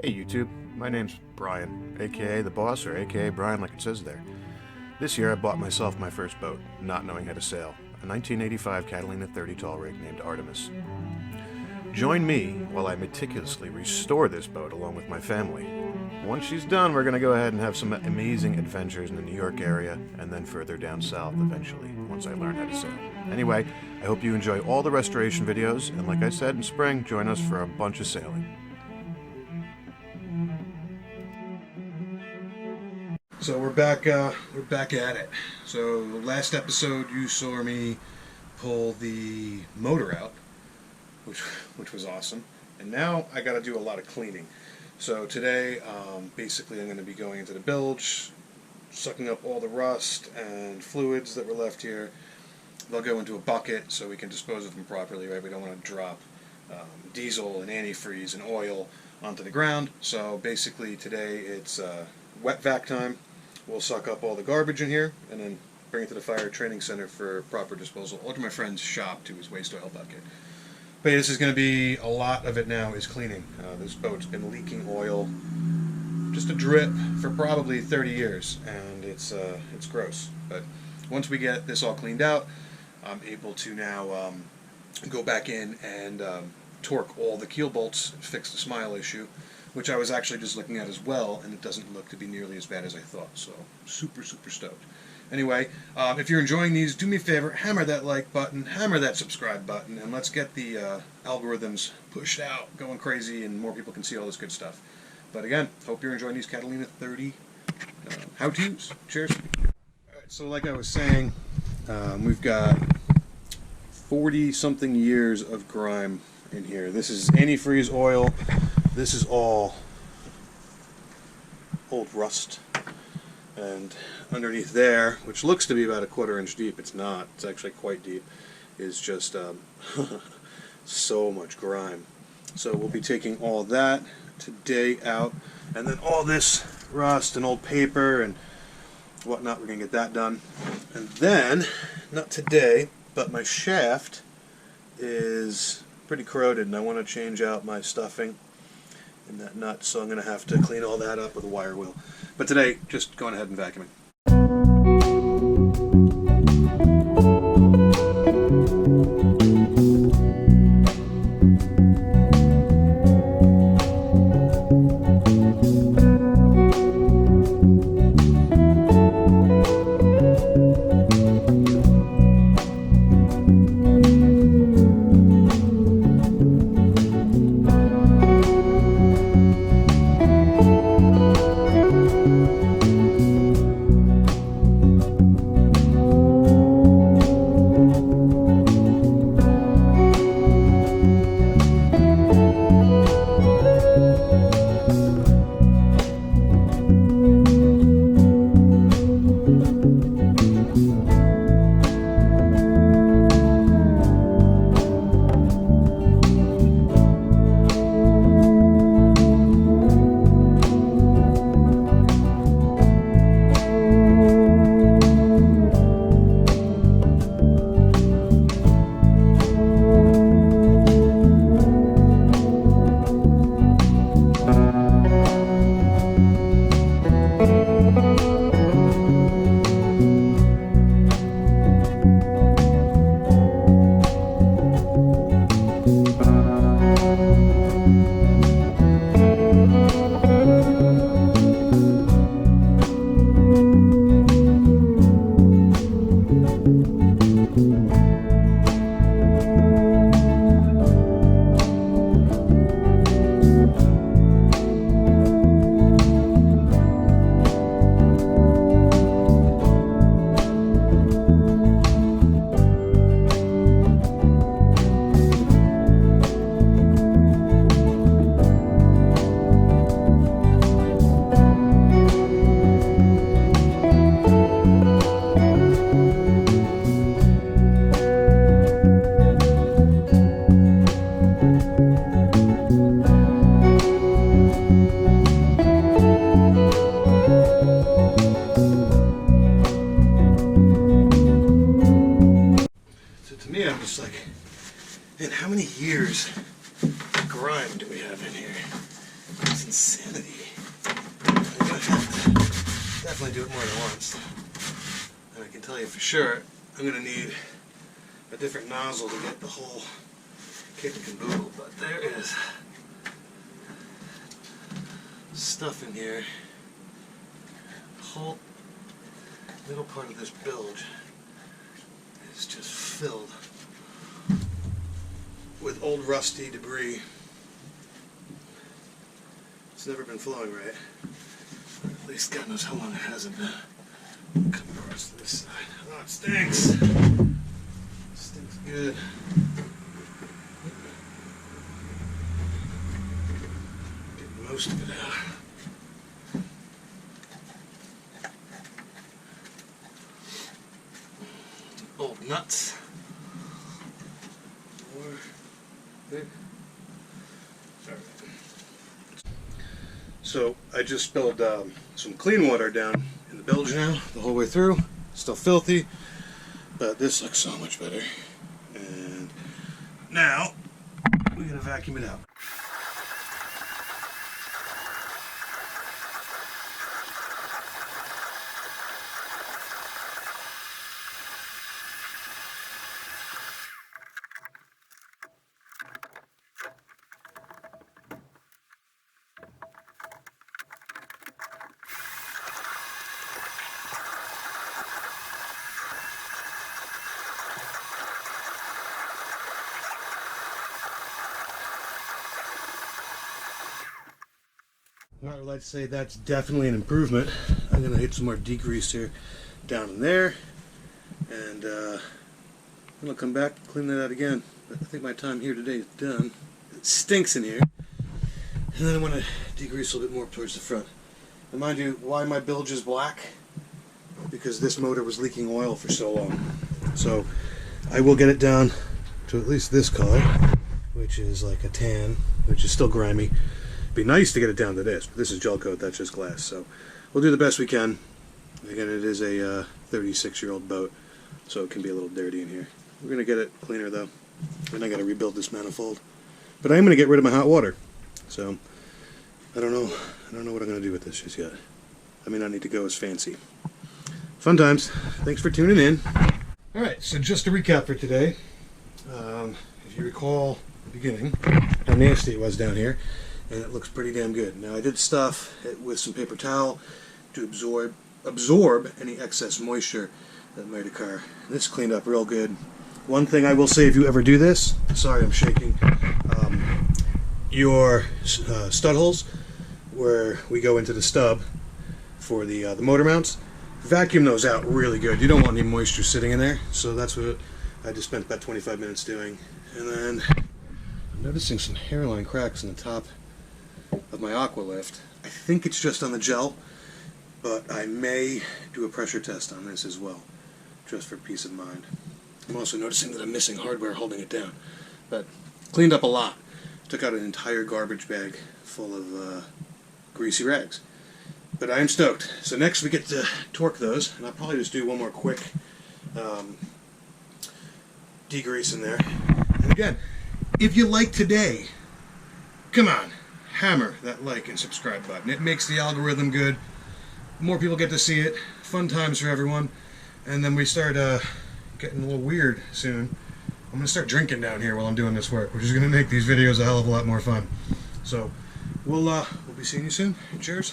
Hey YouTube, my name's Brian, aka The Boss, or aka Brian like it says there. This year I bought myself my first boat, not knowing how to sail, a 1985 Catalina 30 tall rig named Artemis. Join me while I meticulously restore this boat along with my family. Once she's done, we're going to go ahead and have some amazing adventures in the New York area, and then further down south eventually, once I learn how to sail. Anyway, I hope you enjoy all the restoration videos, and like I said, in spring, join us for a bunch of sailing. So we're back at it. So last episode you saw me pull the motor out, which was awesome, and now I got to do a lot of cleaning. So today, basically, I'm going to be going into the bilge, sucking up all the rust and fluids that were left here. They'll go into a bucket so we can dispose of them properly. Right? We don't want to drop diesel and antifreeze and oil onto the ground. So basically, today it's wet vac time. We'll suck up all the garbage in here and then bring it to the fire training center for proper disposal, or to my friend's shop to his waste oil bucket. But this is going to be, a lot of it now is cleaning. This boat's been leaking oil, just a drip, for probably 30 years, and it's gross. But once we get this all cleaned out, I'm able to now go back in and torque all the keel bolts, fix the smile issue, which I was actually just looking at as well, and it doesn't look to be nearly as bad as I thought, so super stoked. Anyway, if you're enjoying these, do me a favor, hammer that like button, hammer that subscribe button, and let's get the algorithms pushed out, going crazy, and more people can see all this good stuff. But again, hope you're enjoying these Catalina 30 how-tos. Cheers. Alright, so like I was saying, we've got 40-something years of grime in here. This is antifreeze oil. This is all old rust. And underneath there, which looks to be about a 1/4 inch deep, it's not, it's actually quite deep, is just so much grime. So we'll be taking all that today out, and then all this rust and old paper and whatnot, we're going to get that done. And then, not today, but my shaft is pretty corroded, and I want to change out my stuffing in that nut, so I'm going to have to clean all that up with a wire wheel. But today, just going ahead and vacuuming. And how many years of grime do we have in here? It's insanity. I'm gonna have to definitely do it more than once. And I can tell you for sure, I'm gonna need a different nozzle to get the whole kit and caboodle, but there is stuff in here. The whole middle part of this bilge is just filled with old rusty debris. It's never been flowing right. Or at least God knows how long it hasn't been. Come across to this side. Oh, it stinks. It stinks good. Getting most of it out. Old nuts. So I just spilled some clean water down in the bilge now, the whole way through. Still filthy, but this looks so much better. And now we're gonna vacuum it out. I would like to say that's definitely an improvement. I'm going to hit some more degreaser down in there, and I'm going to come back and clean that out again. But I think my time here today is done. It stinks in here. And then I want to degrease a little bit more towards the front. And mind you, why my bilge is black? Because this motor was leaking oil for so long. So I will get it down to at least this color, which is like a tan, which is still grimy. Be nice to get it down to this, but this is gel coat, that's just glass, so we'll do the best we can. Again, it is a 36-year-old boat, so it can be a little dirty in here. We're going to get it cleaner though, and I got to rebuild this manifold. But I am going to get rid of my hot water, so I don't know what I'm going to do with this just yet. I may not need to go as fancy. Fun times. Thanks for tuning in. Alright, so just to recap for today, if you recall the beginning, how nasty it was down here. And it looks pretty damn good. Now I did stuff it with some paper towel to absorb any excess moisture that might occur. This cleaned up real good. One thing I will say, if you ever do this, sorry I'm shaking, your stud holes where we go into the stub for the motor mounts, vacuum those out really good. You don't want any moisture sitting in there, so that's what I just spent about 25 minutes doing. And then I'm noticing some hairline cracks in the top of my aqua lift. I think it's just on the gel, but I may do a pressure test on this as well, just for peace of mind. I'm also noticing that I'm missing hardware holding it down, but cleaned up a lot. Took out an entire garbage bag full of greasy rags. But I am stoked. So next we get to torque those, and I'll probably just do one more quick degrease in there. And again, if you like today, come on, hammer that like and subscribe button. It makes the algorithm good. More people get to see it. Fun times for everyone. And then we start getting a little weird soon. I'm going to start drinking down here while I'm doing this work, which is going to make these videos a hell of a lot more fun. So we'll be seeing you soon. Cheers.